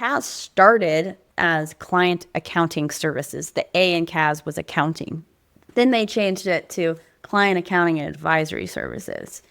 CAS started as client accounting services. The A in CAS was accounting. Then they changed it to client accounting and advisory services.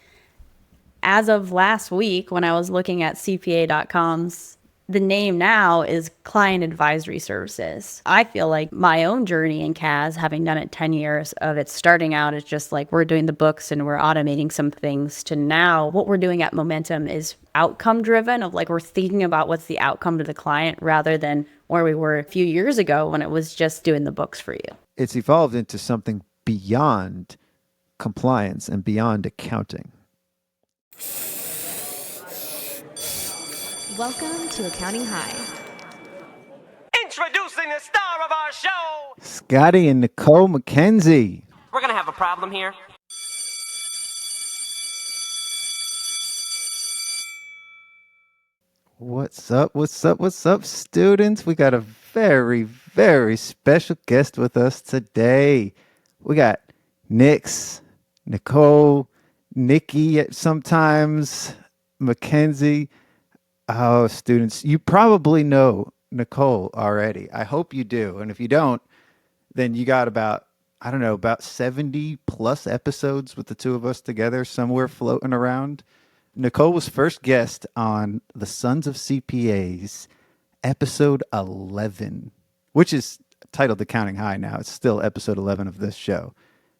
As of last week, when I was looking at CPA.com's, the name now is Client Advisory Services. I feel like my own journey in CAS, having done it 10 years of it starting out as just like we're doing the books and we're automating some things, to now what we're doing at Momentum is outcome driven, of like we're thinking about what's the outcome to the client rather than where we were a few years ago when it was just doing the books for you. It's evolved into something beyond compliance and beyond accounting. Welcome to Accounting High. Introducing the star of our show, Scotty and Nikole Mackenzie. We're gonna have a problem here. What's up? What's up? What's up, students? We got a very, very special guest with us today. We got Nix, Nikole, Nikki sometimes, Mackenzie. Oh, students, you probably know Nikole already. I hope you do. And if you don't, then you got about 70 plus episodes with the two of us together somewhere floating around. Nikole was first guest on the Sons of CPAs, episode 11, which is titled Accounting High now. It's still episode 11 of this show.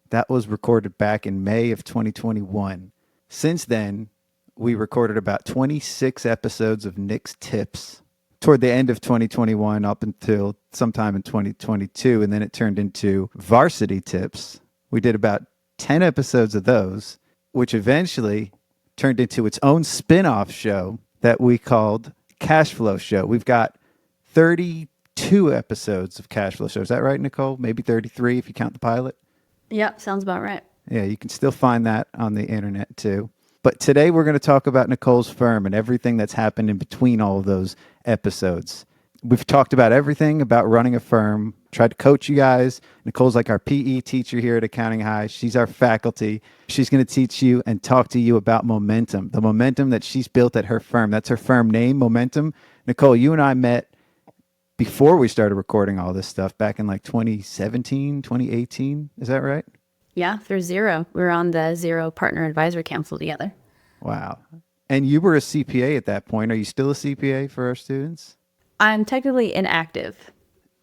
That was recorded back in May of 2021. Since then, we recorded about 26 episodes of Nick's Tips toward the end of 2021 up until sometime in 2022. And then it turned into Varsity Tips. We did about 10 episodes of those, which eventually turned into its own spin-off show that we called Cash Flow Show. We've got 32 episodes of Cash Flow Show. Is that right, Nikole? Maybe 33 if you count the pilot? Yep, sounds about right. Yeah, you can still find that on the internet too. But today we're going to talk about Nikole's firm and everything that's happened in between all of those episodes. We've talked about everything about running a firm, tried to coach you guys. Nikole's like our PE teacher here at Accounting High. She's our faculty. She's going to teach you and talk to you about momentum, the momentum that she's built at her firm. That's her firm name, Momentum. Nikole, you and I met before we started recording all this stuff back in like 2017, 2018. Is that right? Yeah, through Xero. We were on the Xero Partner Advisor Council together. Wow. And you were a CPA at that point. Are you still a CPA for our students? I'm technically inactive.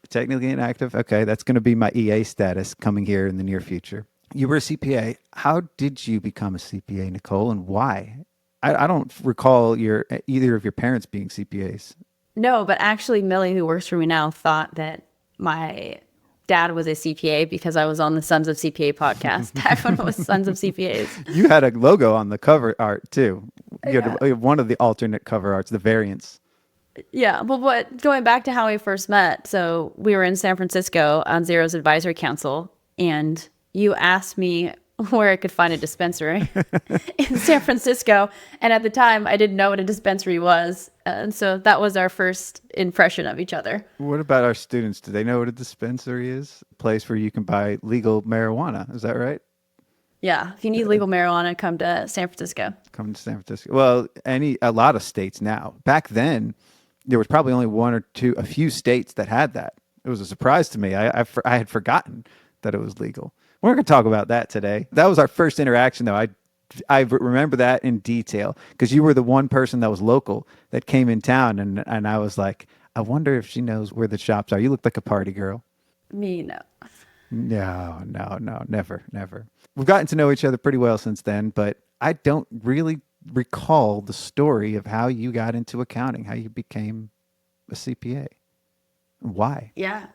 Technically inactive? Okay, that's going to be my EA status coming here in the near future. You were a CPA. How did you become a CPA, Nikole, and why? I don't recall either of your parents being CPAs. No, but actually Millie, who works for me now, thought that my dad was a CPA because I was on the Sons of CPA podcast back when it was Sons of CPAs. You had a logo on the cover art too. You had one of the alternate cover arts, the variants. Yeah, but going back to how we first met, so we were in San Francisco on Xero's advisory council, and you asked me where I could find a dispensary in San Francisco. And at the time, I didn't know what a dispensary was. And so that was our first impression of each other. What about our students? Do they know what a dispensary is? A place where you can buy legal marijuana. Is that right? Yeah. If you need legal marijuana, come to San Francisco. Come to San Francisco. Well, a lot of states now. Back then, there was probably only a few states that had that. It was a surprise to me. I had forgotten that it was legal. We're going to talk about that today. That was our first interaction, though. I remember that in detail because you were the one person that was local that came in town, and I was like, I wonder if she knows where the shops are. You look like a party girl. Me, no. No, never. We've gotten to know each other pretty well since then, but I don't really recall the story of how you got into accounting, how you became a CPA. Why? Yeah.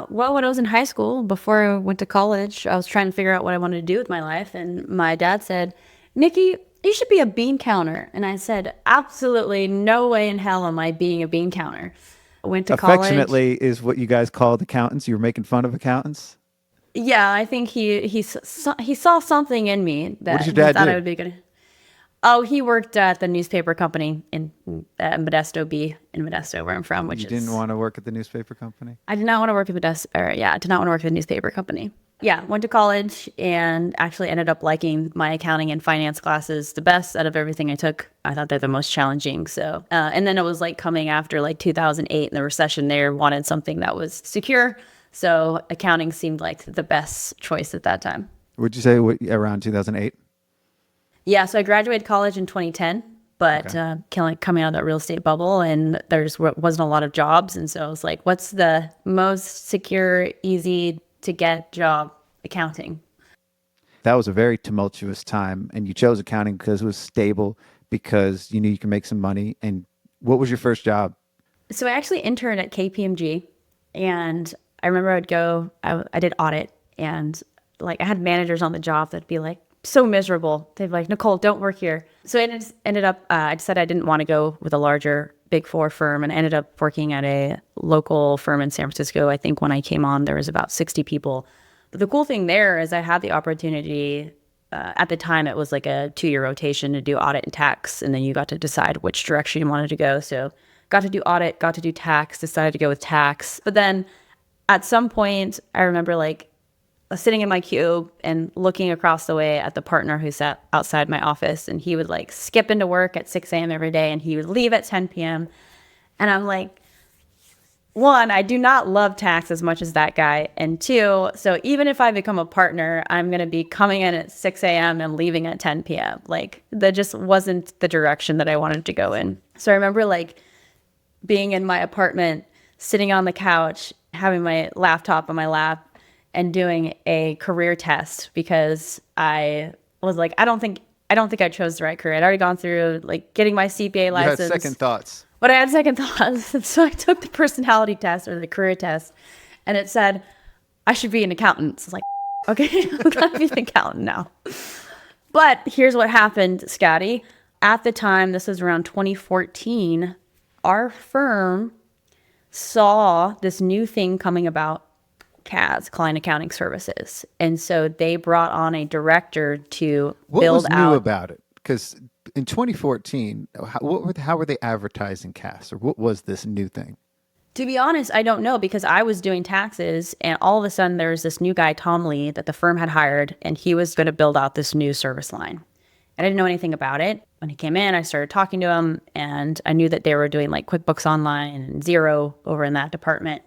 Well, when I was in high school, before I went to college, I was trying to figure out what I wanted to do with my life. And my dad said, Nikki, you should be a bean counter. And I said, absolutely no way in hell am I being a bean counter. I went to college. Affectionately is what you guys called accountants. You were making fun of accountants? Yeah, I think he saw something in me that what did your dad he thought do? I would be good. Oh, he worked at the newspaper company in Modesto B in Modesto, where I'm from. You didn't want to work at the newspaper company? I did not want to work at Modesto. I did not want to work at the newspaper company. Yeah, went to college and actually ended up liking my accounting and finance classes the best out of everything I took. I thought they're the most challenging. So, and then it was like coming after like 2008 and the recession there, wanted something that was secure. So accounting seemed like the best choice at that time. Would you say around 2008? Yeah, so I graduated college in 2010, but coming out of that real estate bubble and wasn't a lot of jobs. And so I was like, what's the most secure, easy to get job? Accounting. That was a very tumultuous time, and you chose accounting because it was stable, because you knew you could make some money. And what was your first job? So I actually interned at KPMG, and I remember I did audit, and like I had managers on the job that'd be like so miserable. They'd be like, Nicole, don't work here. So it ended up, I decided I didn't want to go with a larger Big Four firm, and I ended up working at a local firm in San Francisco. I think when I came on, there was about 60 people. But the cool thing there is I had the opportunity, at the time it was like a 2-year rotation to do audit and tax, and then you got to decide which direction you wanted to go. So got to do audit, got to do tax, decided to go with tax. But then at some point, I remember like sitting in my cube and looking across the way at the partner who sat outside my office, and he would like skip into work at 6 a.m. every day, and he would leave at 10 p.m. And I'm like, one, I do not love tax as much as that guy. And two, so even if I become a partner, I'm going to be coming in at 6 a.m. and leaving at 10 p.m. Like that just wasn't the direction that I wanted to go in. So I remember like being in my apartment, sitting on the couch, having my laptop on my lap and doing a career test because I was like, I don't think I chose the right career. I'd already gone through like getting my CPA license. You had second thoughts. But I had second thoughts. So I took the personality test or the career test, and it said, I should be an accountant. So I was like, okay, I'm going to be an accountant now. But here's what happened, Scotty. At the time, this was around 2014, our firm saw this new thing coming about, CAS, Client Accounting Services. And so they brought on a director to build out. What was new about it? Because in 2014, how were they advertising CAS, or what was this new thing? To be honest, I don't know, because I was doing taxes and all of a sudden there's this new guy, Tom Lee, that the firm had hired, and he was going to build out this new service line. I didn't know anything about it. When he came in, I started talking to him, and I knew that they were doing like QuickBooks Online and Xero over in that department.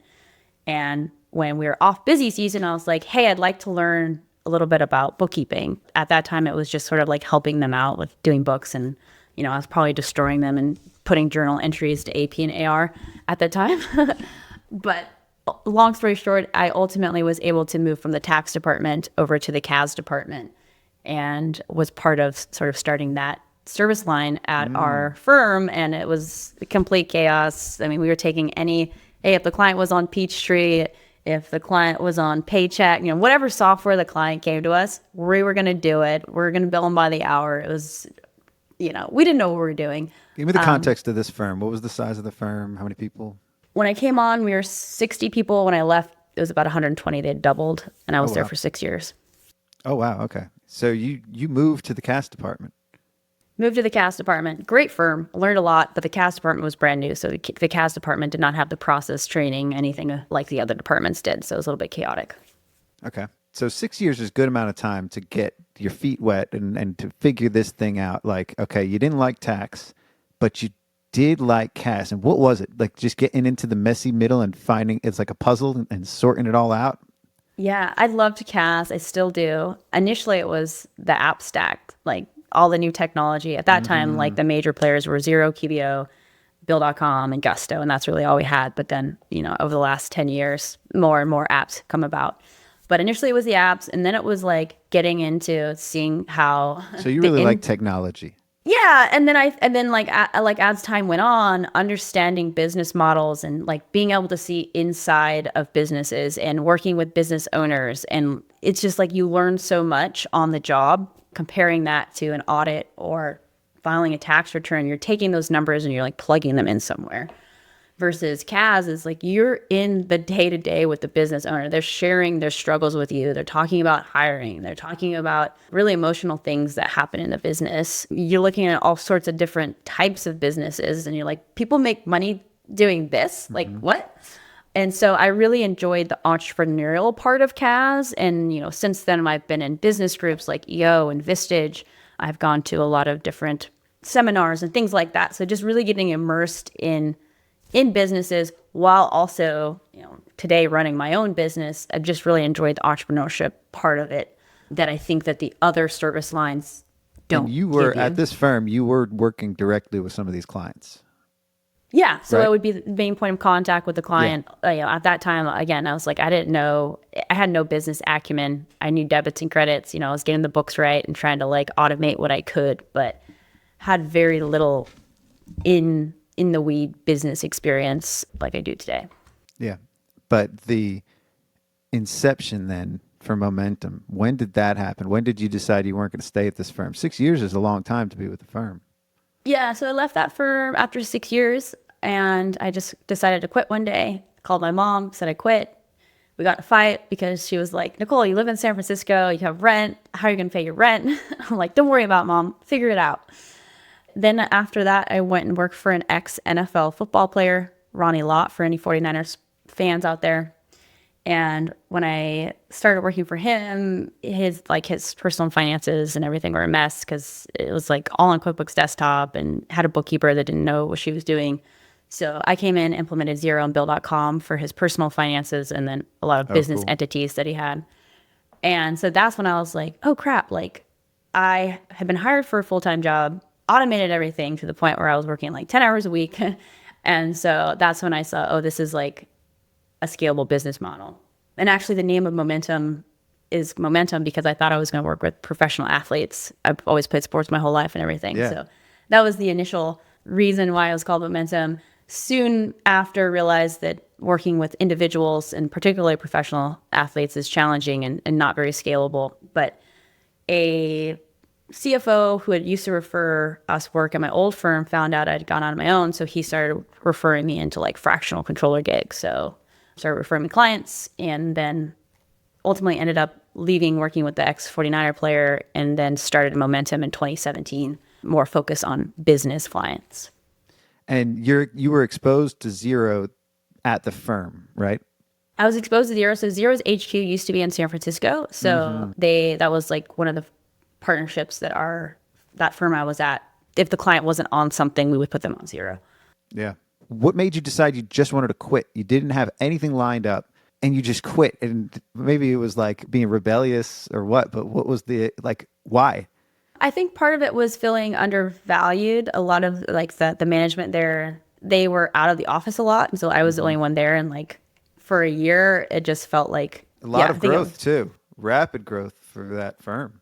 And when we were off busy season, I was like, hey, I'd like to learn a little bit about bookkeeping. At that time, it was just sort of like helping them out with doing books, and I was probably destroying them and putting journal entries to AP and AR at that time. But long story short, I ultimately was able to move from the tax department over to the CAS department, and was part of sort of starting that service line at our firm. And it was complete chaos. I mean, we were taking if the client was on Peachtree, if the client was on Paycheck, whatever software the client gave to us, we were going to do it. We were going to bill them by the hour. It was, we didn't know what we were doing. Give me the context of this firm. What was the size of the firm? How many people? When I came on, we were 60 people. When I left, it was about 120. They'd doubled, and I was there for 6 years. Oh, wow. Okay. So you moved to the CAS department. Moved to the CAS department. Great firm. Learned a lot, but the CAS department was brand new. So the CAS department did not have the process training, anything like the other departments did. So it was a little bit chaotic. Okay. So 6 years is a good amount of time to get your feet wet and to figure this thing out. Like, okay, you didn't like tax, but you did like CAS. And what was it? Like just getting into the messy middle and finding it's like a puzzle and sorting it all out? Yeah, I loved CAS. I still do. Initially, it was the app stack, like all the new technology. At that time, like the major players were Xero, QBO, Bill.com, and Gusto, and that's really all we had. But then, over the last 10 years, more and more apps come about. But initially, it was the apps, and then it was like getting into seeing how. So you really like technology. Yeah, and then as time went on, understanding business models and like being able to see inside of businesses and working with business owners, and it's just like you learn so much on the job. Comparing that to an audit or filing a tax return, you're taking those numbers and you're like plugging them in somewhere. Versus CAS is like you're in the day-to-day with the business owner. They're sharing their struggles with you. They're talking about hiring. They're talking about really emotional things that happen in the business. You're looking at all sorts of different types of businesses, and you're like, people make money doing this? Like, what? And so I really enjoyed the entrepreneurial part of CAS. And, since then I've been in business groups like EO and Vistage. I've gone to a lot of different seminars and things like that. So just really getting immersed in businesses while also, today running my own business. I've just really enjoyed the entrepreneurship part of it that I think that the other service lines don't. And you were give you. at this firm, you were working directly with some of these clients. Yeah. So Right. it would be the main point of contact with the client. At that time, again, I was like, I didn't know, I had no business acumen. I knew debits and credits, I was getting the books right and trying to automate what I could, but had very little in the weed business experience like I do today. Yeah. But the inception then for Momentum, when did that happen? When did you decide you weren't going to stay at this firm? 6 years is a long time to be with the firm. Yeah, so I left that firm after 6 years, and I just decided to quit one day. Called my mom, said I quit. We got in a fight because she was like, Nikole, you live in San Francisco, you have rent. How are you going to pay your rent? I'm like, don't worry about it, Mom. Figure it out. Then after that, I went and worked for an ex-NFL football player, Ronnie Lott, for any 49ers fans out there. And when I started working for him, his personal finances and everything were a mess because it was all on QuickBooks Desktop and had a bookkeeper that didn't know what she was doing. So I came in, implemented Xero and Bill.com for his personal finances and then a lot of business entities that he had. And so that's when I was like, oh crap, I had been hired for a full-time job, automated everything to the point where I was working 10 hours a week. And so that's when I saw, oh, this is a scalable business model. And actually the name of Momentum is Momentum because I thought I was going to work with professional athletes. I've always played sports my whole life and everything. Yeah. So that was the initial reason why it was called Momentum. Soon after, realized that working with individuals and particularly professional athletes is challenging and not very scalable. But a CFO who had used to refer us work at my old firm found out I'd gone on my own. So he started referring me into fractional controller gigs. So started referring me clients and then ultimately ended up leaving working with the ex-49er player and then started Momentum in 2017, more focused on business clients. And you were exposed to Xero at the firm, right? I was exposed to Xero. So Xero's HQ used to be in San Francisco. So that was one of the partnerships that firm I was at. If the client wasn't on something, we would put them on Xero. Yeah. What made you decide you just wanted to quit? You didn't have anything lined up and you just quit. And maybe it was being rebellious or what, but what was why? I think part of it was feeling undervalued. A lot of the management there, they were out of the office a lot. And so I was the only one there. And for a year, it just felt like a lot of growth too. Rapid growth for that firm.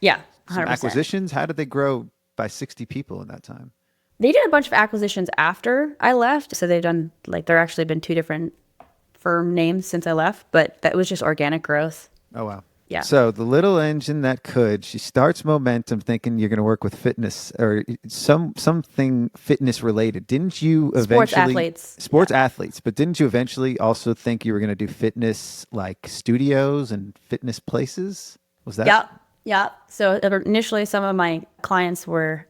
Yeah. 100%. Some acquisitions. How did they grow by 60 people in that time? They did a bunch of acquisitions after I left. So they've done there actually been 2 different firm names since I left, but that was just organic growth. Oh, wow. Yeah. So the little engine that could, she starts Momentum thinking you're going to work with fitness or something fitness related. Didn't you eventually sports athletes, but didn't you eventually also think you were going to do fitness studios and fitness places? Was that? Yeah. So initially some of my clients were,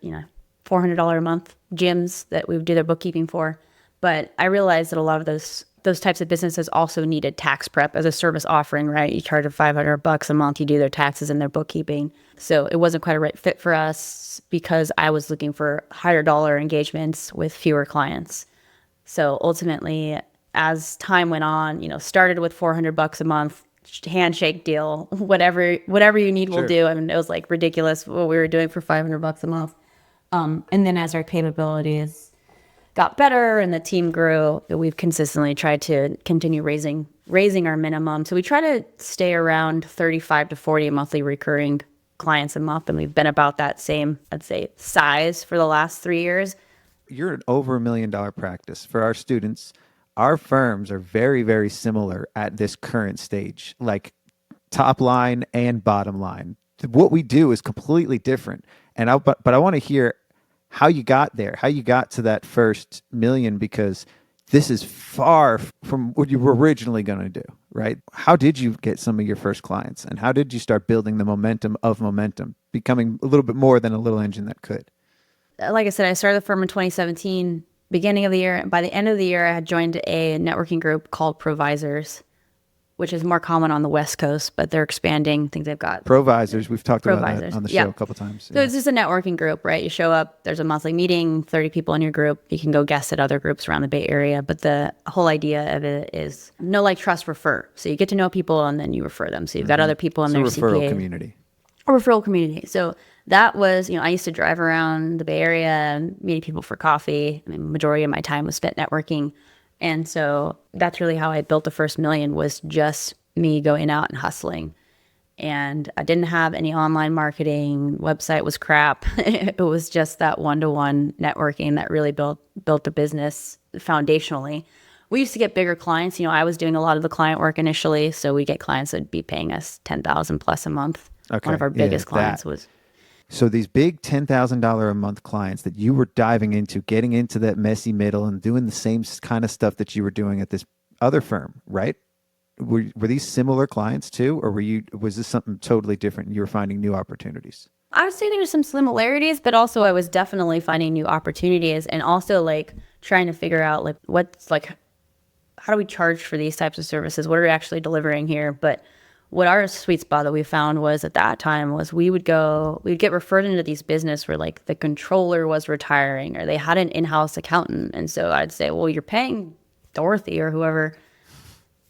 $400 a month gyms that we would do their bookkeeping for. But I realized that a lot of those types of businesses also needed tax prep as a service offering, right? You charge them $500 a month, you do their taxes and their bookkeeping. So it wasn't quite a right fit for us because I was looking for higher dollar engagements with fewer clients. So ultimately, as time went on, started with $400 a month, handshake deal, whatever you need, we'll do. I mean, it was ridiculous what we were doing for $500 a month. And then as our capabilities got better and the team grew, we've consistently tried to continue raising our minimum. So we try to stay around 35 to 40 monthly recurring clients a month. And we've been about that same, I'd say, size for the last 3 years. You're an over $1 million practice. For our students, our firms are very, very similar at this current stage, top line and bottom line. What we do is completely different. But I want to hear how you got there, how you got to that first million, because this is far from what you were originally going to do, right? How did you get some of your first clients and how did you start building the momentum of Momentum, becoming a little bit more than a little engine that could? Like I said, I started the firm in 2017 beginning of the year. By the end of the year, I had joined a networking group called Provisors, which is more common on the West Coast, but they're expanding. I think they've got Provisors. We've talked about that Provisors. on the show Yeah. a couple times. So it's just a networking group, right? You show up, there's a monthly meeting, 30 people in your group. You can go guest at other groups around the Bay Area. But the whole idea of it is know, like, trust, refer. So you get to know people and then you refer them. So you've got other people in It's a their referral CPA. community. A referral community. So that was, I used to drive around the Bay Area and meeting people for coffee. I mean, majority of my time was spent networking. And so that's really how I built the first million, was just me going out and hustling. And I didn't have any online marketing. Website was crap. It was just that one-to-one networking that really built the business foundationally. We used to get bigger clients. I was doing a lot of the client work initially. So we get clients that would be paying us $10,000 plus a month. Okay. One of our biggest clients was. So these big $10,000 a month clients that you were diving into, getting into that messy middle and doing the same kind of stuff that you were doing at this other firm, right? Were these similar clients too, or was this something totally different? You were finding new opportunities? I would say there were some similarities, but also I was definitely finding new opportunities, and also like trying to figure out like how do we charge for these types of services? What are we actually delivering here? But what our sweet spot that we found was at that time was we'd get referred into these business where like the controller was retiring or they had an in-house accountant. And so I'd say, well, you're paying Dorothy or whoever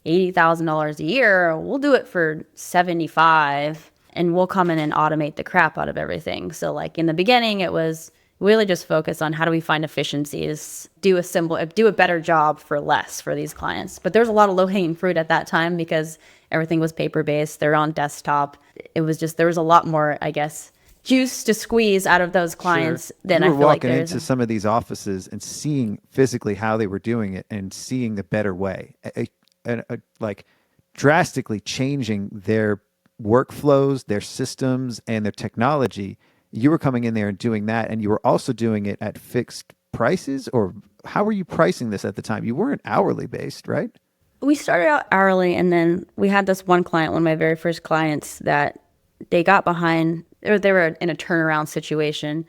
$80,000 a year. We'll do it for 75 and we'll come in and automate the crap out of everything. So like in the beginning, it was really just focus on how do we find efficiencies, do a better job for less for these clients. But there's a lot of low-hanging fruit at that time because everything was paper-based. They're on desktop. It was just, there was a lot more, I guess, juice to squeeze out of those clients than I feel like You were walking into some of these offices and seeing physically how they were doing it and seeing the better way, like drastically changing their workflows, their systems, and their technology. You were coming in there and doing that, and you were also doing it at fixed prices, or how were you pricing this at the time? You weren't hourly based, right? We started out hourly, and then we had this one client, one of my very first clients, that they got behind, or they were in a turnaround situation,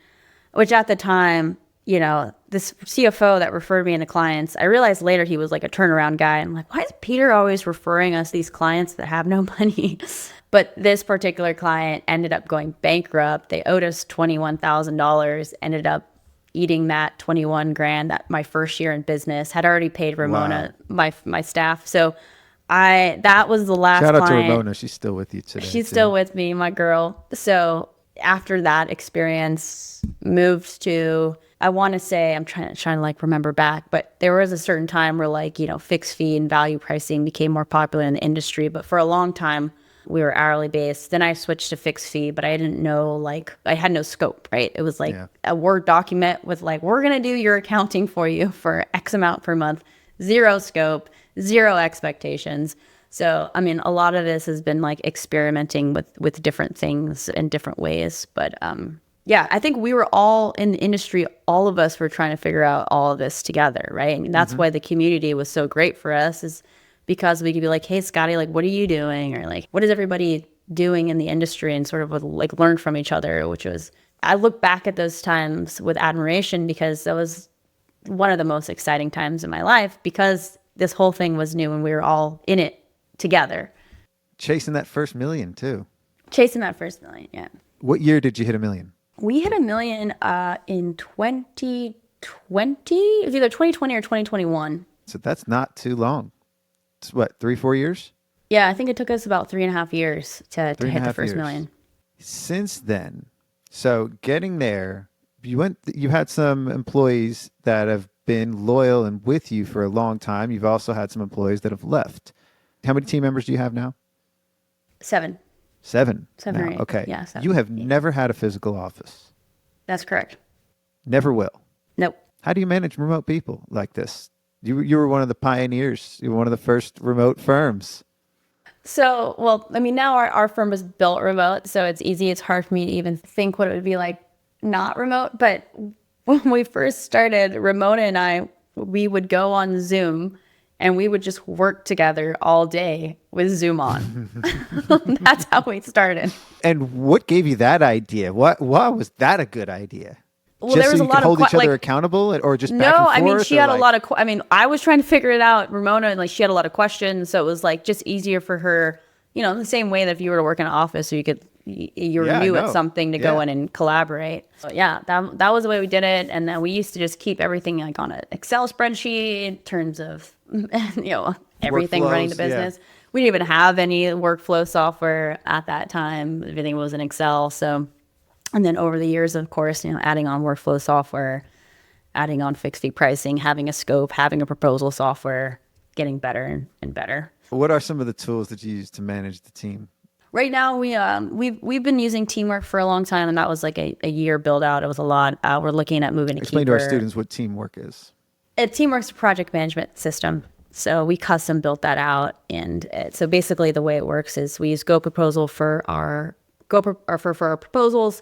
which at the time, this CFO that referred me into clients, I realized later he was like a turnaround guy. I'm like, why is Peter always referring us these clients that have no money? But this particular client ended up going bankrupt. They owed us $21,000, ended up eating that 21 grand that my first year in business had already paid Ramona, my staff. So that was the last Shout out client. to Ramona. She's still with you today. She's still with me, my girl. So after that experience, moved to, I want to say, I'm trying to like remember back, but there was a certain time where like, fixed fee and value pricing became more popular in the industry. But for a long time, we were hourly based. Then I switched to fixed fee, but I didn't know, I had no scope, right? It was like a Word document with like, we're going to do your accounting for you for X amount per month, zero scope, zero expectations. So, I mean, a lot of this has been like experimenting with different things in different ways. But I think we were all in the industry. All of us were trying to figure out all of this together, right? And that's why the community was so great for us, is because we could be like, hey, Scotty, like, what are you doing? Or like, what is everybody doing in the industry? And sort of like learn from each other, which was, I look back at those times with admiration because that was one of the most exciting times in my life because this whole thing was new and we were all in it together. Chasing that first million too. Chasing that first million, yeah. What year did you hit $1 million? We hit $1 million in 2020. It was either 2020 or 2021. So that's not too long. It's what, 3-4 years? Yeah, I think it took us about 3.5 years to hit the first million. Since then, so getting there, you had some employees that have been loyal and with you for a long time. You've also had some employees that have left. How many team members do you have now? 7. 7 7 or now. 8. Okay. Yeah, 7. You have never had a physical office. That's correct. Never will. Nope. How do you manage remote people like this? You were one of the pioneers. You were one of the first remote firms. So, well, I mean, now our firm is built remote, so it's easy. It's hard for me to even think what it would be like not remote. But when we first started, Ramona and I, we would go on Zoom and we would just work together all day with Zoom on. That's how we started. And what gave you that idea? Why was that a good idea? Well, just there was so a you lot could of hold each other like, accountable, or just no, back and I mean, forth, she or had a like- lot of, I mean, I was trying to figure it out. Ramona, like, she had a lot of questions. So it was like just easier for her, the same way that if you were to work in an office, so you were Yeah, I new at know. something to go Yeah. in and collaborate. So yeah, that was the way we did it. And then we used to just keep everything like on an Excel spreadsheet in terms of, everything running the Workflows, yeah. business. We didn't even have any workflow software at that time. Everything was in Excel. So, and then over the years, of course, adding on workflow software, adding on fixed fee pricing, having a scope, having a proposal software, getting better and better. What are some of the tools that you use to manage the team? Right now, we've been using Teamwork for a long time, and that was like a year build out. It was a lot. We're looking at moving to Explain to our Keeper. students what teamwork is. Teamwork's a project management system. So we custom built that out, and so basically the way it works is we use GoProposal for our proposals.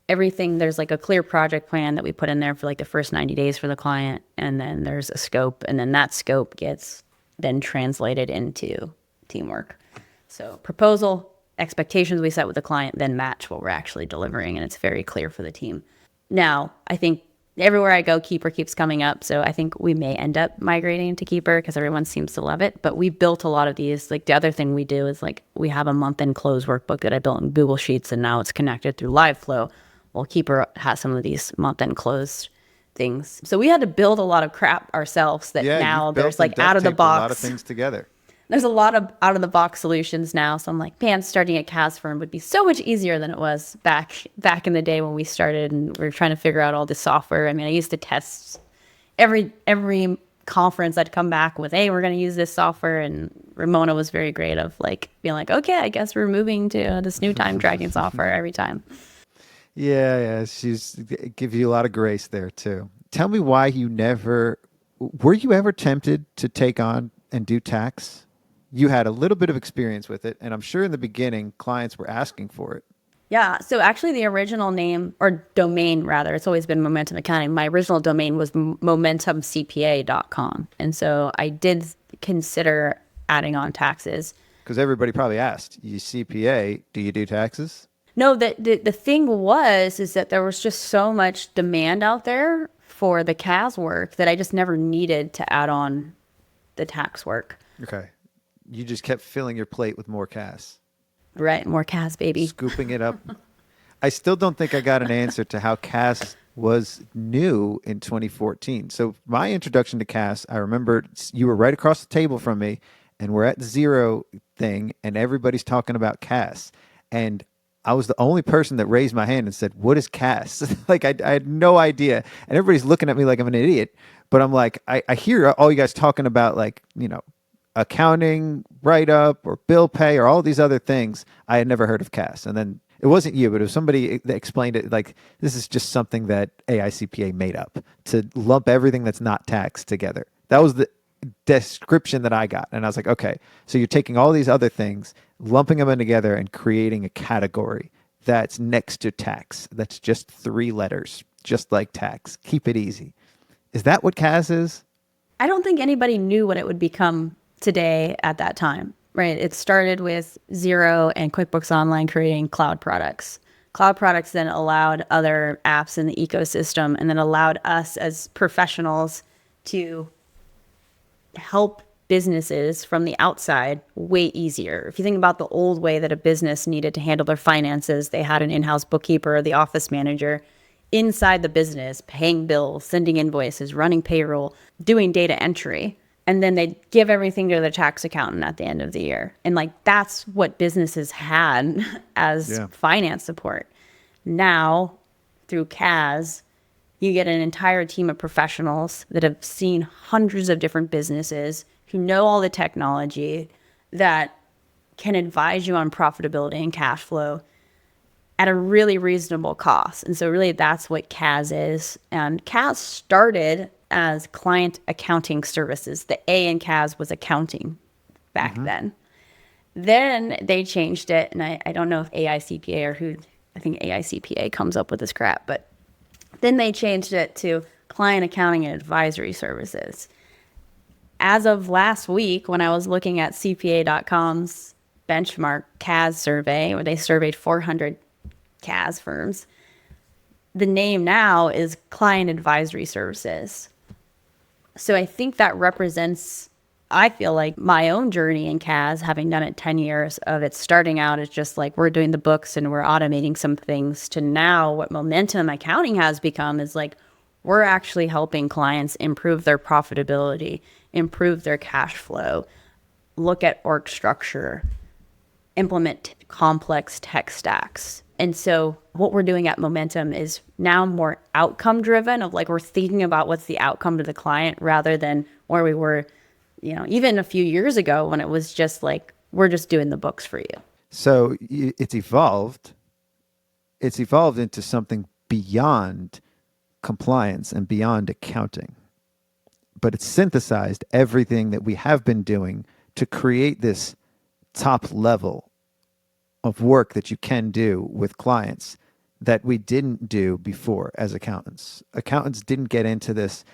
Everything, there's like a clear project plan that we put in there for like the first 90 days for the client, and then there's a scope, and then that scope gets then translated into Teamwork. So proposal, expectations we set with the client then match what we're actually delivering, and it's very clear for the team. Now, I think everywhere I go, Keeper keeps coming up, so I think we may end up migrating to Keeper because everyone seems to love it. But we built a lot of these. Like the other thing we do is like we have a month-end close workbook that I built in Google Sheets, and now it's connected through LiveFlow. Well, Keeper has some of these month-end close things. So we had to build a lot of crap ourselves that Yeah, now you've built there's like and out of the duct-taped a lot of box. things together. There's a lot of out of the box solutions now. So I'm like, man, starting a CAS firm would be so much easier than it was back in the day when we started and we were trying to figure out all this software. I mean, I used to test every conference I'd come back with, hey, we're going to use this software. And Ramona was very great of like being like, okay, I guess we're moving to this new time tracking software every time. Yeah, she's give you a lot of grace there too. Tell me why were you ever tempted to take on and do tax? You had a little bit of experience with it, and I'm sure in the beginning clients were asking for it. Yeah. So actually the original name or domain rather, it's always been Momentum Accounting. My original domain was momentumcpa.com. And so I did consider adding on taxes. Because everybody probably asked, you CPA, do you do taxes? No, the thing is that there was just so much demand out there for the CAS work that I just never needed to add on the tax work. Okay. You just kept filling your plate with more CAS. Right. More CAS, baby. Scooping it up. I still don't think I got an answer to how CAS was new in 2014. So my introduction to CAS, I remember you were right across the table from me, and we're at the Xero thing, and everybody's talking about CAS. And I was the only person that raised my hand and said, what is CAS? Like, I had no idea. And everybody's looking at me like I'm an idiot. But I'm like, I hear all you guys talking about, like, accounting, write-up, or bill pay, or all these other things. I had never heard of CAS. And then it wasn't you, but it was somebody that explained it like, this is just something that AICPA made up to lump everything that's not tax together. That was the description that I got. And I was like, okay, so you're taking all these other things, lumping them in together and creating a category that's next to tax. That's just 3 letters, just like tax. Keep it easy. Is that what CAS is? I don't think anybody knew what it would become today at that time, right? It started with Xero and QuickBooks Online creating cloud products. Cloud products then allowed other apps in the ecosystem and then allowed us as professionals to help businesses from the outside way easier. If you think about the old way that a business needed to handle their finances, they had an in-house bookkeeper, the office manager inside the business, paying bills, sending invoices, running payroll, doing data entry. And then they give everything to the tax accountant at the end of the year. And like, that's what businesses had as finance support. Now, through CAS, you get an entire team of professionals that have seen hundreds of different businesses who know all the technology that can advise you on profitability and cash flow at a really reasonable cost. And so really that's what CAS is. And CAS started as client accounting services. The A in CAS was accounting back then. Then they changed it. And I don't know if AICPA or who, I think AICPA comes up with this crap, but then they changed it to client accounting and advisory services. As of last week, when I was looking at CPA.com's benchmark CAS survey, where they surveyed 400 CAS firms, the name now is Client Advisory Services. So I think that represents, I feel like, my own journey in CAS, having done it 10 years of it starting out as just like we're doing the books and we're automating some things, to now what Momentum Accounting has become is like we're actually helping clients improve their profitability, improve their cash flow, look at org structure, implement complex tech stacks. And so what we're doing at Momentum is now more outcome driven, of like we're thinking about what's the outcome to the client rather than where we were, even a few years ago when it was just like, we're just doing the books for you. So it's evolved. It's evolved into something beyond compliance and beyond accounting. But it's synthesized everything that we have been doing to create this top level of work that you can do with clients that we didn't do before as accountants. Accountants didn't get into this.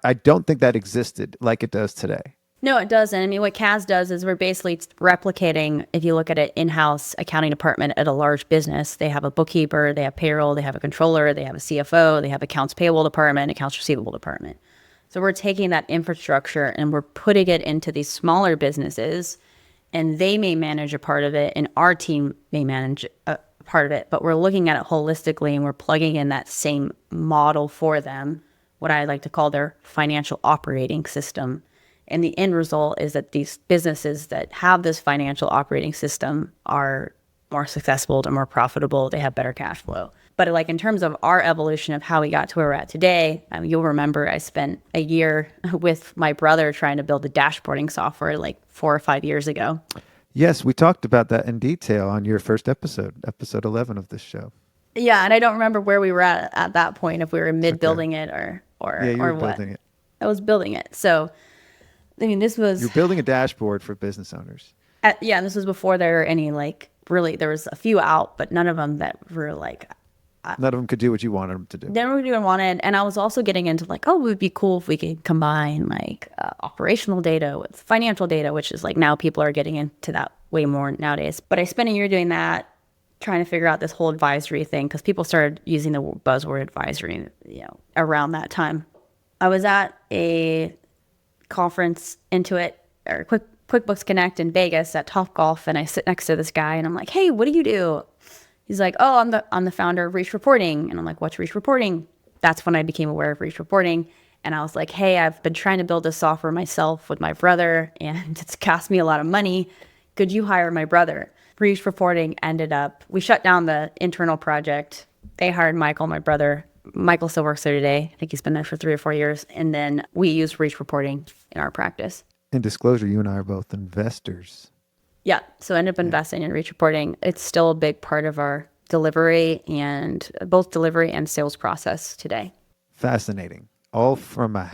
I don't think that existed like it does today. No, it doesn't. I mean, what CAS does is we're basically replicating, if you look at an in-house accounting department at a large business, they have a bookkeeper, they have payroll, they have a controller, they have a CFO, they have accounts payable department, accounts receivable department. So we're taking that infrastructure and we're putting it into these smaller businesses, and they may manage a part of it and our team may manage a part of it, but we're looking at it holistically and we're plugging in that same model for them, what I like to call their financial operating system. And the end result is that these businesses that have this financial operating system are more successful, they're more profitable, they have better cash flow. But like in terms of our evolution of how we got to where we're at today, you'll remember I spent a year with my brother trying to build a dashboarding software like 4 or 5 years ago. Yes, we talked about that in detail on your first episode 11 of this show. Yeah, and I don't remember where we were at that point, if we were mid building it or yeah, you or were what. building it. I was building it. So, I mean, this was... You're building a dashboard for business owners. Yeah, and this was before there were any, like, really, there was a few out, but none of them that were like... None of them could do what you wanted them to do. Never even wanted. And I was also getting into like, oh, it would be cool if we could combine like operational data with financial data, which is like now people are getting into that way more nowadays. But I spent a year doing that, trying to figure out this whole advisory thing, because people started using the buzzword advisory, around that time. I was at a conference, Intuit, or QuickBooks Connect in Vegas at Topgolf, and I sit next to this guy and I'm like, hey, what do you do? He's like, oh, I'm the founder of Reach Reporting. And I'm like, what's Reach Reporting? That's when I became aware of Reach Reporting. And I was like, hey, I've been trying to build this software myself with my brother, and it's cost me a lot of money. Could you hire my brother? Reach Reporting ended up, we shut down the internal project. They hired Michael, my brother. Michael still works there today. I think he's been there for 3 or 4 years. And then we use Reach Reporting in our practice. In disclosure, you and I are both investors. Yeah, so I ended up investing in Reach Reporting. It's still a big part of our delivery, and both delivery and sales process today. Fascinating. All from a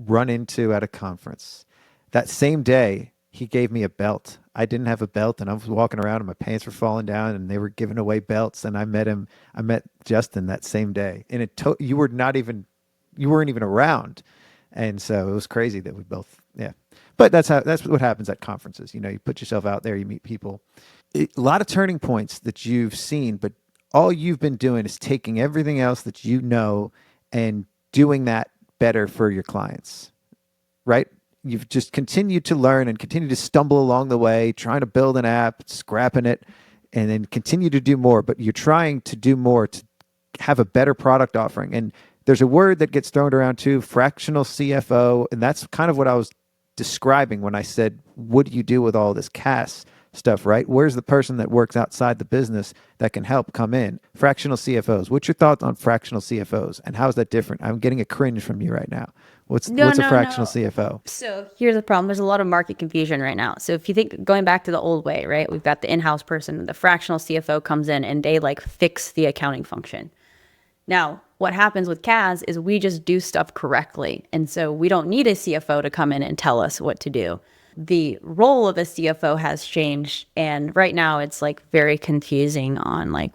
run into at a conference. That same day, he gave me a belt. I didn't have a belt, and I was walking around and my pants were falling down, and they were giving away belts. And I met Justin that same day, and you weren't even around. And so it was crazy that we both, yeah. But that's what happens at conferences. You put yourself out there, you meet people. A lot of turning points that you've seen, but all you've been doing is taking everything else that you know and doing that better for your clients, right? You've just continued to learn and continue to stumble along the way, trying to build an app, scrapping it, and then continue to do more. But you're trying to do more to have a better product offering. And there's a word that gets thrown around too, fractional CFO. And that's kind of what I was describing when I said, what do you do with all this CAS stuff, right? Where's the person that works outside the business that can help come in? Fractional CFOs. What's your thoughts on fractional CFOs, and how is that different? I'm getting a cringe from you right now. What's a fractional CFO? So here's the problem. There's a lot of market confusion right now. So if you think going back to the old way, right? We've got the in-house person, the fractional CFO comes in and they like fix the accounting function. Now, what happens with CAS is we just do stuff correctly. And so we don't need a CFO to come in and tell us what to do. The role of a CFO has changed. And right now it's like very confusing on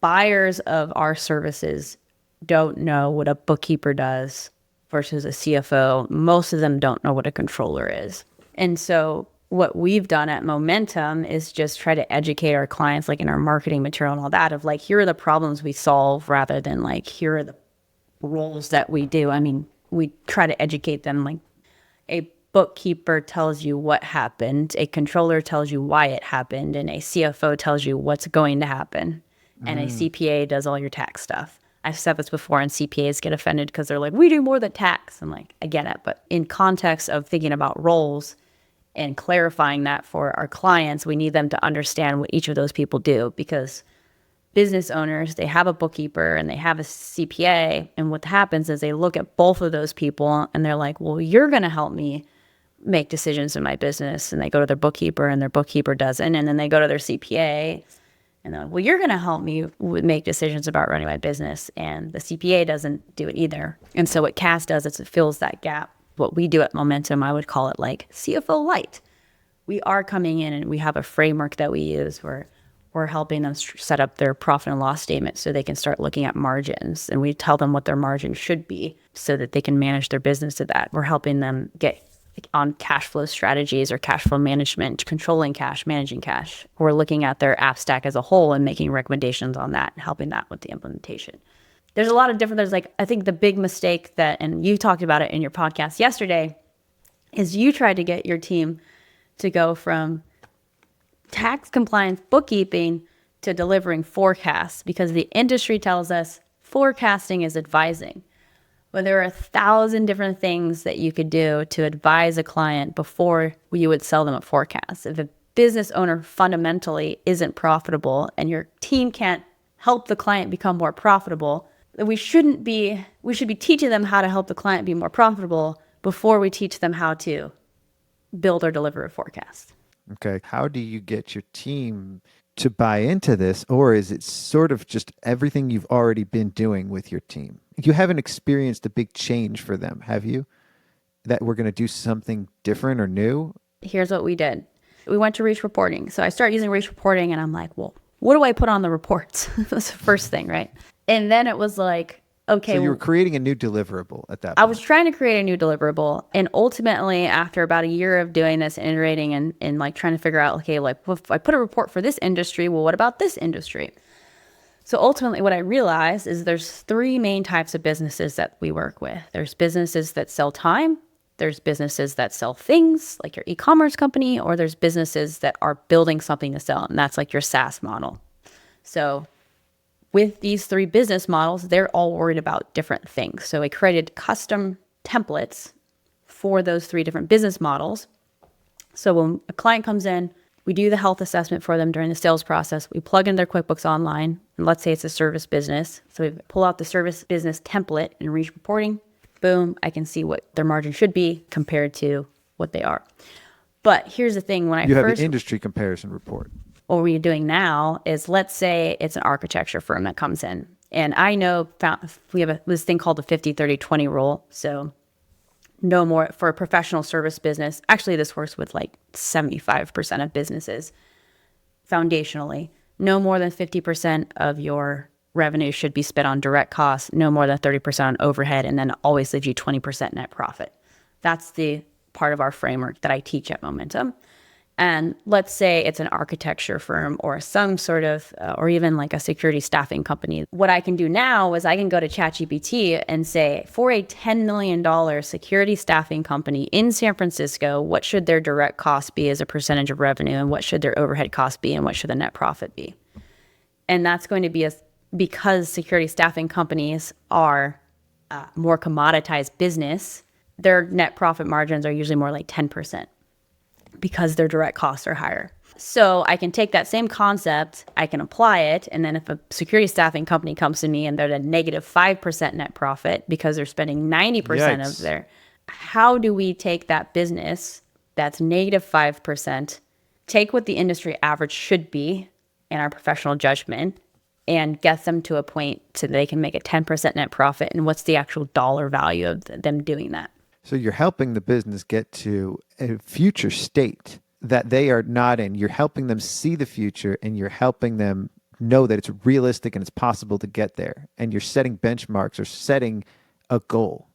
buyers of our services don't know what a bookkeeper does versus a CFO. Most of them don't know what a controller is. And so what we've done at Momentum is just try to educate our clients, like in our marketing material and all that, of like, here are the problems we solve rather than like, here are the roles that we do. I mean, we try to educate them. Like, a bookkeeper tells you what happened, a controller tells you why it happened, and a CFO tells you what's going to happen, and a CPA does all your tax stuff. I've said this before, and CPAs get offended because they're like, we do more than tax. I'm like, I get it. But in context of thinking about roles and clarifying that for our clients, we need them to understand what each of those people do, because business owners, they have a bookkeeper and they have a CPA. And what happens is they look at both of those people and they're like, well, you're going to help me make decisions in my business. And they go to their bookkeeper and their bookkeeper doesn't. And then they go to their CPA and they're like, well, you're going to help me make decisions about running my business. And the CPA doesn't do it either. And so what CAS does is it fills that gap. What we do at Momentum, I would call it like CFO light. We are coming in and we have a framework that we use where we're helping them set up their profit and loss statement so they can start looking at margins. And we tell them what their margin should be so that they can manage their business to that. We're helping them get on cash flow strategies or cash flow management, controlling cash, managing cash. We're looking at their app stack as a whole and making recommendations on that and helping that with the implementation. There's a lot of different, there's like, I think the big mistake that, and you talked about it in your podcast yesterday, is you tried to get your team to go from tax compliance bookkeeping to delivering forecasts, because the industry tells us forecasting is advising. But there are 1,000 different things that you could do to advise a client before you would sell them a forecast. If a business owner fundamentally isn't profitable and your team can't help the client become more profitable, we should be teaching them how to help the client be more profitable before we teach them how to build or deliver a forecast. Okay. How do you get your team to buy into this? Or is it sort of just everything you've already been doing with your team? You haven't experienced a big change for them, have you? That we're going to do something different or new? Here's what we did. We went to Reach Reporting. So I started using Reach Reporting and I'm like, well, what do I put on the reports? That's the first thing, right? And then it was like, okay. So you were creating a new deliverable at that point. I was trying to create a new deliverable. And ultimately, after about a year of doing this and iterating and like trying to figure out, okay, like if I put a report for this industry, well, what about this industry? So ultimately what I realized is there's 3 main types of businesses that we work with. There's businesses that sell time. There's businesses that sell things like your e-commerce company, or there's businesses that are building something to sell. And that's like your SaaS model. So with these 3 business models, they're all worried about different things. So I created custom templates for those 3 different business models. So when a client comes in, we do the health assessment for them during the sales process. We plug in their QuickBooks Online, and let's say it's a service business. So we pull out the service business template and Reach Reporting. Boom, I can see what their margin should be compared to what they are. But here's the thing, when you have the industry comparison report. What we're doing now is, let's say it's an architecture firm that comes in. And I know we have this thing called the 50-30-20 rule. So no more for a professional service business. Actually, this works with like 75% of businesses foundationally. No more than 50% of your revenue should be spent on direct costs, no more than 30% on overhead, and then always leaves you 20% net profit. That's the part of our framework that I teach at Momentum. And let's say it's an architecture firm or some sort of, or even like a security staffing company. What I can do now is I can go to ChatGPT and say, for a $10 million security staffing company in San Francisco, what should their direct cost be as a percentage of revenue? And what should their overhead cost be? And what should the net profit be? And that's going to be because security staffing companies are more commoditized business, their net profit margins are usually more like 10%. Because their direct costs are higher. So I can take that same concept, I can apply it, and then if a security staffing company comes to me and they're at a negative 5% net profit because they're spending 90% of their, how do we take that business that's negative 5%, take what the industry average should be in our professional judgment, and get them to a point so they can make a 10% net profit, and what's the actual dollar value of them doing that? So you're helping the business get to a future state that they are not in. You're helping them see the future, and you're helping them know that it's realistic and it's possible to get there. And you're setting benchmarks or setting a goal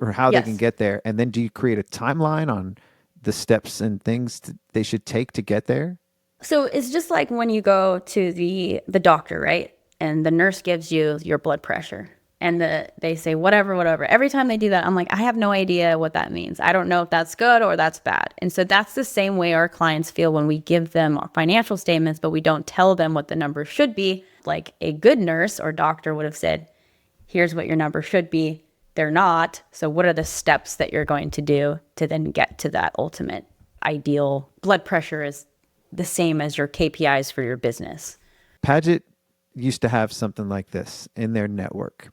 or how they can get there. And then do you create a timeline on the steps and things they should take to get there? So it's just like when you go to the doctor, right? And the nurse gives you your blood pressure and they say whatever. Every time they do that, I'm like, I have no idea what that means. I don't know if that's good or that's bad. And so that's the same way our clients feel when we give them our financial statements, but we don't tell them what the number should be. Like a good nurse or doctor would have said, here's what your number should be. They're not. So what are the steps that you're going to do to then get to that ultimate ideal? Blood pressure is the same as your KPIs for your business. Paget used to have something like this in their network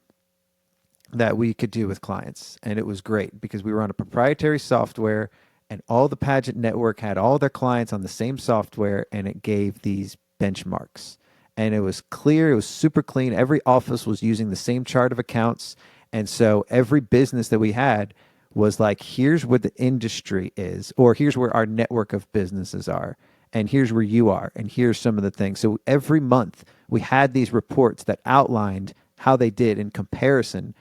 that we could do with clients. And it was great because we were on a proprietary software and all the Paget network had all their clients on the same software, and it gave these benchmarks. And it was clear, it was super clean. Every office was using the same chart of accounts. And so every business that we had was like, here's where the industry is, or here's where our network of businesses are, and here's where you are, and here's some of the things. So every month we had these reports that outlined how they did in comparison.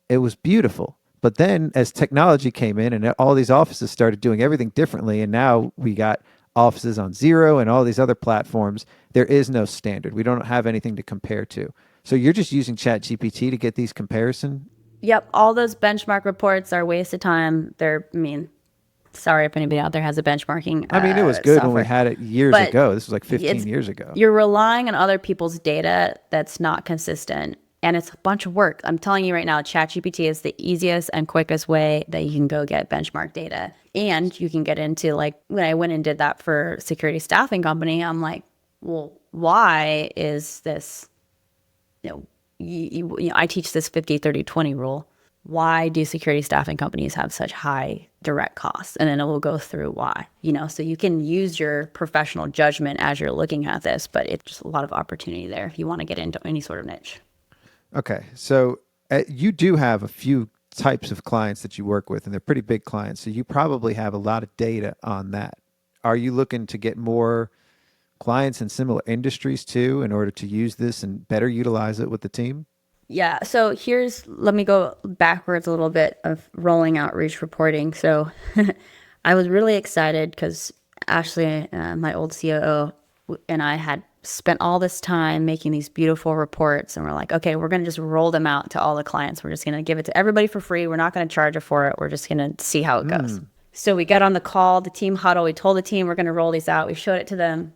It was beautiful. But then as technology came in and all these offices started doing everything differently, and now we got offices on Xero and all these other platforms, there is no standard. We don't have anything to compare to. So you're just using ChatGPT to get these comparison? Yep. All those benchmark reports are a waste of time. Sorry if anybody out there has a benchmarking I mean, it was good software. when we had it years But ago. This was like 15 years ago. You're relying on other people's data that's not consistent. And it's a bunch of work. I'm telling you right now, ChatGPT is the easiest and quickest way that you can go get benchmark data. And you can get into, like, when I went and did that for security staffing company, I'm like, well, why is this, I teach this 50-30-20 rule. Why do security staffing companies have such high direct costs? And then it will go through why, so you can use your professional judgment as you're looking at this, but it's just a lot of opportunity there if you want to get into any sort of niche. Okay. So you do have a few types of clients that you work with, and they're pretty big clients. So you probably have a lot of data on that. Are you looking to get more clients in similar industries too, in order to use this and better utilize it with the team? Yeah. So let me go backwards a little bit of rolling out reach reporting. So I was really excited because Ashley, my old COO, and I had spent all this time making these beautiful reports, and we're like, okay, we're going to just roll them out to all the clients. We're just going to give it to everybody for free. We're not going to charge it for it. We're just going to see how it goes. So we got on the call, the team huddle. We told the team we're going to roll these out. We showed it to them.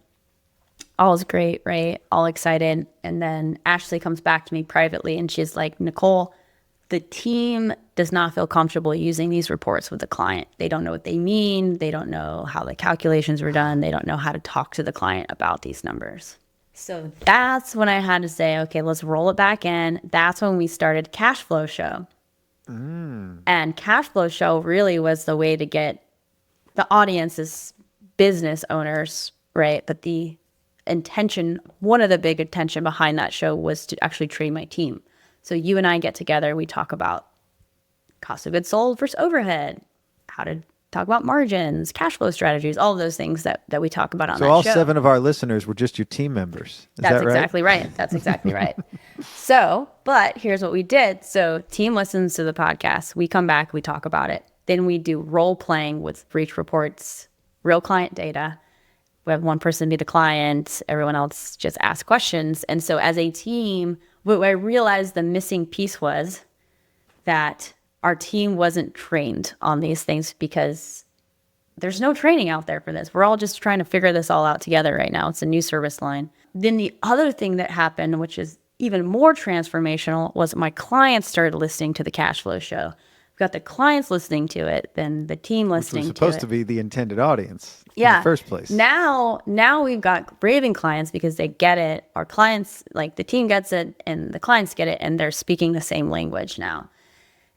All is great, right? All excited. And then Ashley comes back to me privately and she's like, Nikole, the team does not feel comfortable using these reports with the client. They don't know what they mean. They don't know how the calculations were done. They don't know how to talk to the client about these numbers. So that's when I had to say, okay, let's roll it back in. That's when we started Cash Flow Show. And Cash Flow Show really was the way to get the audience's business owners, right? But one of the big intention behind that show was to actually train my team. So you and I get together, we talk about cost of goods sold versus overhead, how to talk about margins, cash flow strategies, all of those things that we talk about on that show. So all 7 of our listeners were just your team members. Is That's that right? exactly right. That's exactly right. So, but here's what we did. So team listens to the podcast. We come back, we talk about it. Then we do role playing with reach reports, real client data. We have one person be the client, everyone else just ask questions. And so as a team, what I realized the missing piece was that our team wasn't trained on these things because there's no training out there for this. We're all just trying to figure this all out together right now. It's a new service line. Then the other thing that happened, which is even more transformational, was my clients started listening to the Cash Flow Show. We've got the clients listening to it, then the team listening to it. Which was supposed to be the intended audience in the first place. Now we've got raving clients because they get it. Our clients, like the team gets it and the clients get it, and they're speaking the same language now.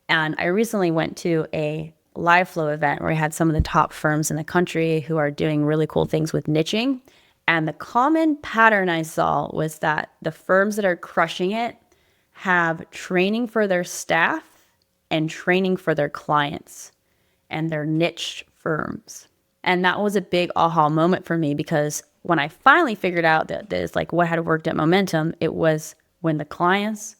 And I recently went to a LiveFlow event where I had some of the top firms in the country who are doing really cool things with niching. And the common pattern I saw was that the firms that are crushing it have training for their staff and training for their clients and their niche firms. And that was a big aha moment for me because when I finally figured out that this, like what had worked at Momentum, it was when the clients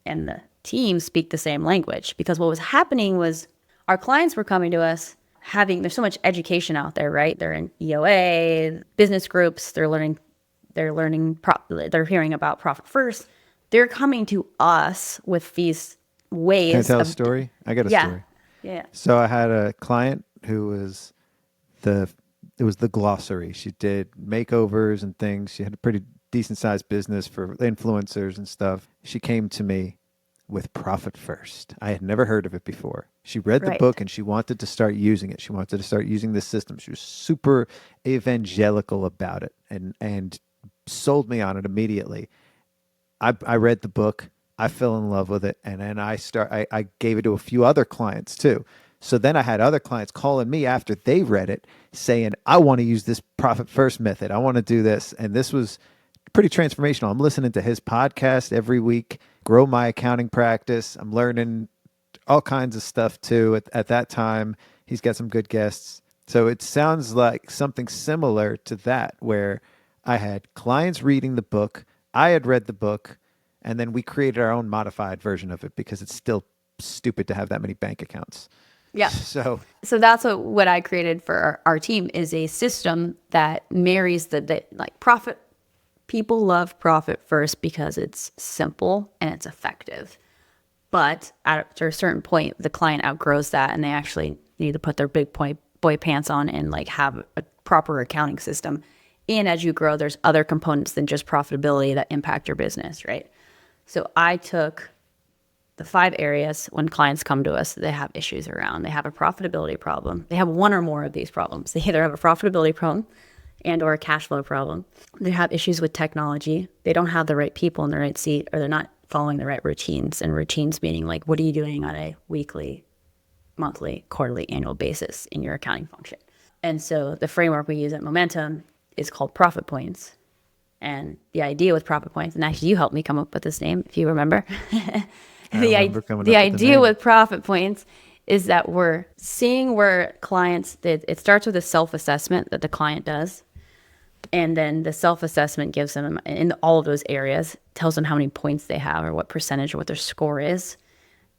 and the team speak the same language. Because what was happening was our clients were coming to us, there's so much education out there, right? They're in EOA, business groups, they're hearing about profit first. They're coming to us with these ways. Can I tell a story? I got a story. Yeah. So I had a client who was it was the glossary. She did makeovers and things. She had a pretty decent sized business for influencers and stuff. She came to me with Profit First. I had never heard of it before. She read the book and she wanted to start using it. She wanted to start using the system. She was super evangelical about it and sold me on it immediately. I read the book. I fell in love with it. And then I gave it to a few other clients too. So then I had other clients calling me after they read it saying, I want to use this Profit First method. I want to do this. And this was pretty transformational. I'm listening to his podcast every week, grow my accounting practice. I'm learning all kinds of stuff too. At that time, he's got some good guests. So it sounds like something similar to that, where I had clients reading the book. I had read the book, and then we created our own modified version of it because it's still stupid to have that many bank accounts. Yeah. So that's what I created for our team, is a system that marries the like profit. People love Profit First because it's simple and it's effective. But at a certain point, the client outgrows that and they actually need to put their big boy pants on and like have a proper accounting system. And as you grow, there's other components than just profitability that impact your business, right? So I took the 5 areas when clients come to us, they have issues around. They have a profitability problem. They have one or more of these problems. They either have a profitability problem and or a cash flow problem. They have issues with technology. They don't have the right people in the right seat, or they're not following the right routines. And routines meaning like, what are you doing on a weekly, monthly, quarterly, annual basis in your accounting function? And so the framework we use at Momentum is called Profit Points. And the idea with Profit Points, and actually you helped me come up with this name, if you remember. The idea with Profit Points is that we're seeing where clients, it starts with a self-assessment that the client does. And then the self-assessment gives them, in all of those areas, tells them how many points they have or what percentage or what their score is.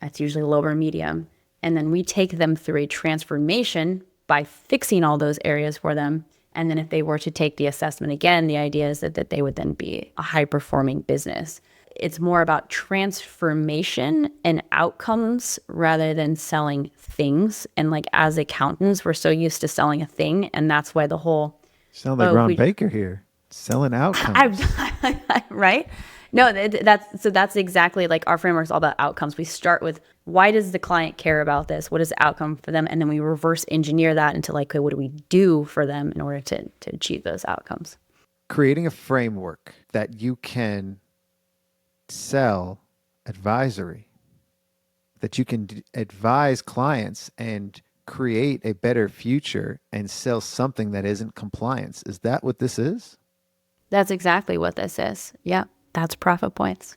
That's usually low or medium. And then we take them through a transformation by fixing all those areas for them. And then if they were to take the assessment again, the idea is that they would then be a high-performing business. It's more about transformation and outcomes rather than selling things. And like as accountants, we're so used to selling a thing. And that's why the whole... Sound like Ron Baker here, selling outcomes. Right? No, that's exactly like our framework is all about outcomes. We start with, why does the client care about this? What is the outcome for them? And then we reverse engineer that into like, okay, what do we do for them in order to achieve those outcomes? Creating a framework that you can sell advisory, that you can advise clients and create a better future and sell something that isn't compliance. Is that what this is? That's exactly what this is. Yeah, that's Profit Points.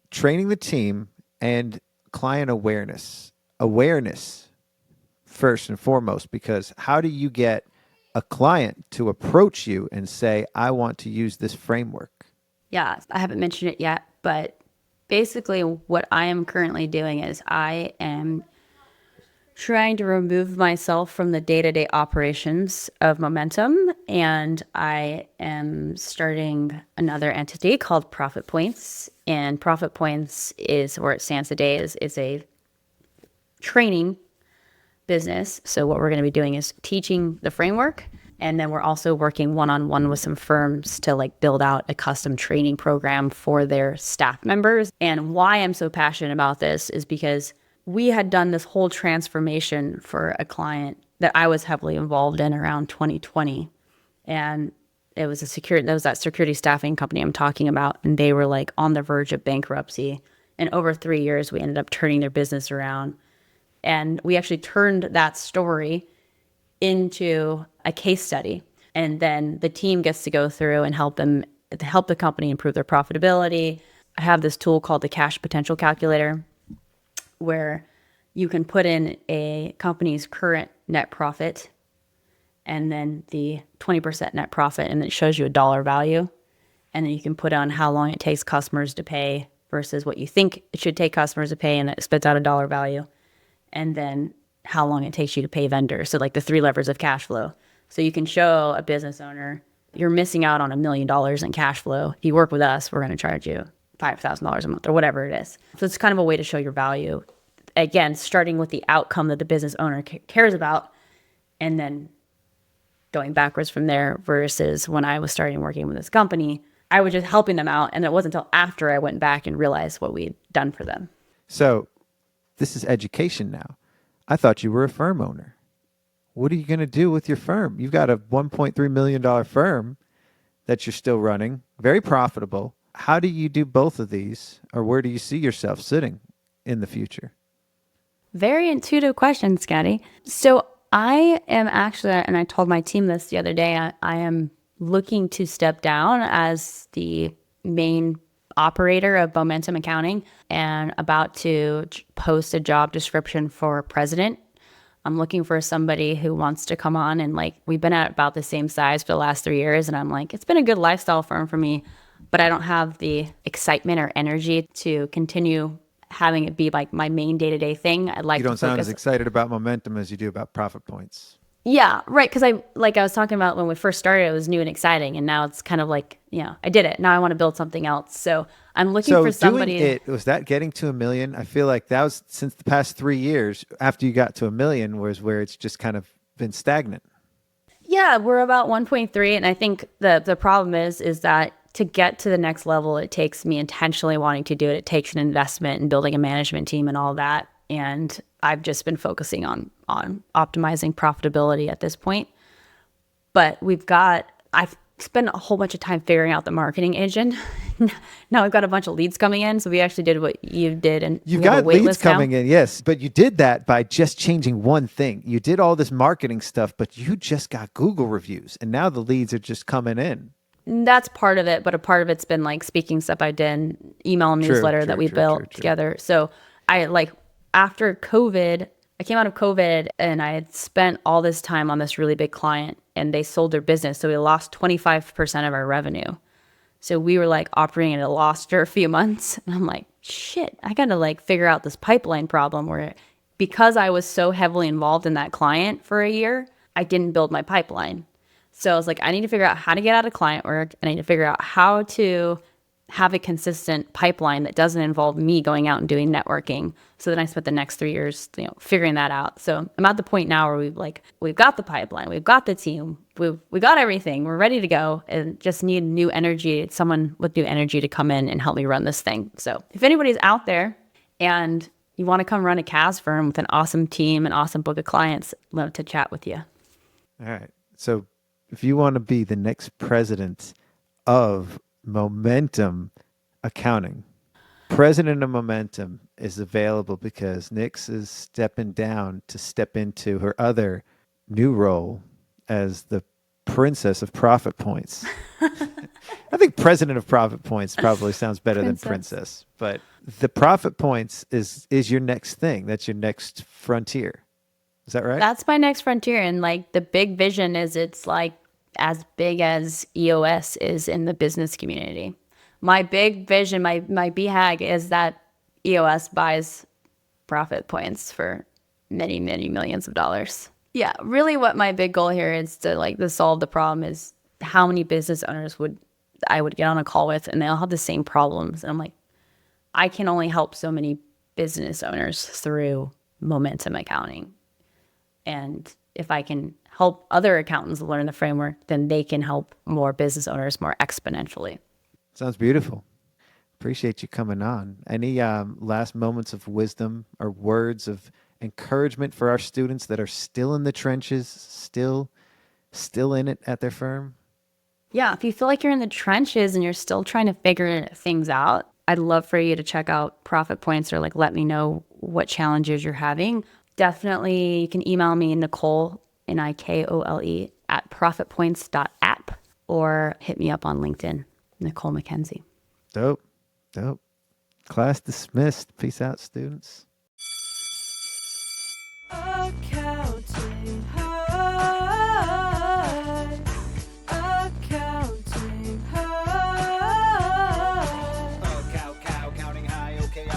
Training the team and client awareness. Awareness first and foremost, because how do you get a client to approach you and say, I want to use this framework? Yeah, I haven't mentioned it yet, but basically what I am currently doing is I am trying to remove myself from the day-to-day operations of Momentum, and I am starting another entity called Profit Points. And Profit Points is where it stands today is a training business. So what we're going to be doing is teaching the framework, and then we're also working one-on-one with some firms to like build out a custom training program for their staff members. And why I'm so passionate about this is because we had done this whole transformation for a client that I was heavily involved in around 2020. And it was that security staffing company I'm talking about. And they were like on the verge of bankruptcy. And over 3 years, we ended up turning their business around. And we actually turned that story into a case study. And then the team gets to go through and help the company improve their profitability. I have this tool called the Cash Potential Calculator, where you can put in a company's current net profit and then the 20% net profit, and it shows you a dollar value. And then you can put on how long it takes customers to pay versus what you think it should take customers to pay, and it spits out a dollar value. And then how long it takes you to pay vendors. So like the 3 levers of cash flow. So you can show a business owner, you're missing out on $1 million in cash flow. If you work with us, we're going to charge you $5,000 a month or whatever it is. So it's kind of a way to show your value. Again, starting with the outcome that the business owner cares about, and then going backwards from there. Versus when I was starting working with this company, I was just helping them out. And it wasn't until after I went back and realized what we'd done for them. So this is education now. I thought you were a firm owner. What are you going to do with your firm? You've got a $1.3 million firm that you're still running, very profitable. How do you do both of these, or where do you see yourself sitting in the future? Very intuitive question, Scotty. So I am actually, and I told my team this the other day, I am looking to step down as the main operator of Momentum Accounting and about to post a job description for president. I'm looking for somebody who wants to come on, and like, we've been at about the same size for the last 3 years. And I'm like, it's been a good lifestyle firm for me, but I don't have the excitement or energy to continue having it be like my main day-to-day thing. I'd like You to don't sound focus. as excited about momentum as you do about profit points. Yeah, right. Because I was talking about when we first started, it was new and exciting, and now it's kind of like, I did it. Now I want to build something else. So I'm looking for somebody. Doing it, was that getting to $1 million? I feel like that was since the past 3 years after you got to $1 million, was where it's just kind of been stagnant. Yeah, we're about 1.3, and I think the problem is that to get to the next level, it takes me intentionally wanting to do it. It takes an investment in building a management team and all that. And I've just been focusing on optimizing profitability at this point. But I've spent a whole bunch of time figuring out the marketing engine. Now we've got a bunch of leads coming in. So we actually did what you did. And You've got leads coming in, yes. But you did that by just changing one thing. You did all this marketing stuff, but you just got Google reviews. And now the leads are just coming in. That's part of it. But a part of it's been like speaking stuff I did, email newsletter that we built together. So after COVID, I came out of COVID and I had spent all this time on this really big client and they sold their business. So we lost 25% of our revenue. So we were like operating at a loss for a few months. And I'm like, shit, I got to like figure out this pipeline problem where, because I was so heavily involved in that client for a year, I didn't build my pipeline. So I was like, I need to figure out how to get out of client work. And I need to figure out how to have a consistent pipeline that doesn't involve me going out and doing networking. So then I spent the next 3 years, figuring that out. So I'm at the point now where we've got the pipeline, we've got the team, we got everything, we're ready to go, and just need new energy, someone with new energy to come in and help me run this thing. So if anybody's out there and you want to come run a CAS firm with an awesome team, an awesome book of clients, I'd love to chat with you. All right. So if you want to be the next president of Momentum Accounting, president of Momentum is available because Nix is stepping down to step into her other new role as the princess of profit points. I think president of profit points probably sounds better than princess, but the profit points is your next thing. That's your next frontier. Is that right? That's my next frontier. And like the big vision is it's like as big as EOS is in the business community. My big vision, my BHAG is that EOS buys profit points for many, many millions of dollars. Yeah, really what my big goal here is to solve the problem is how many business owners I would get on a call with and they all have the same problems. And I'm like, I can only help so many business owners through Momentum Accounting. And if I can help other accountants learn the framework, then they can help more business owners more exponentially. Sounds beautiful. Appreciate you coming on. Any last moments of wisdom or words of encouragement for our students that are still in the trenches, still in it at their firm? Yeah, if you feel like you're in the trenches and you're still trying to figure things out, I'd love for you to check out Profit Points or let me know what challenges you're having. Definitely, you can email me, Nikole, Nikole, at profitpoints.app, or hit me up on LinkedIn, Nikole Mackenzie. Dope. Class dismissed. Peace out, students. Accounting high. Accounting high. Counting high, okay.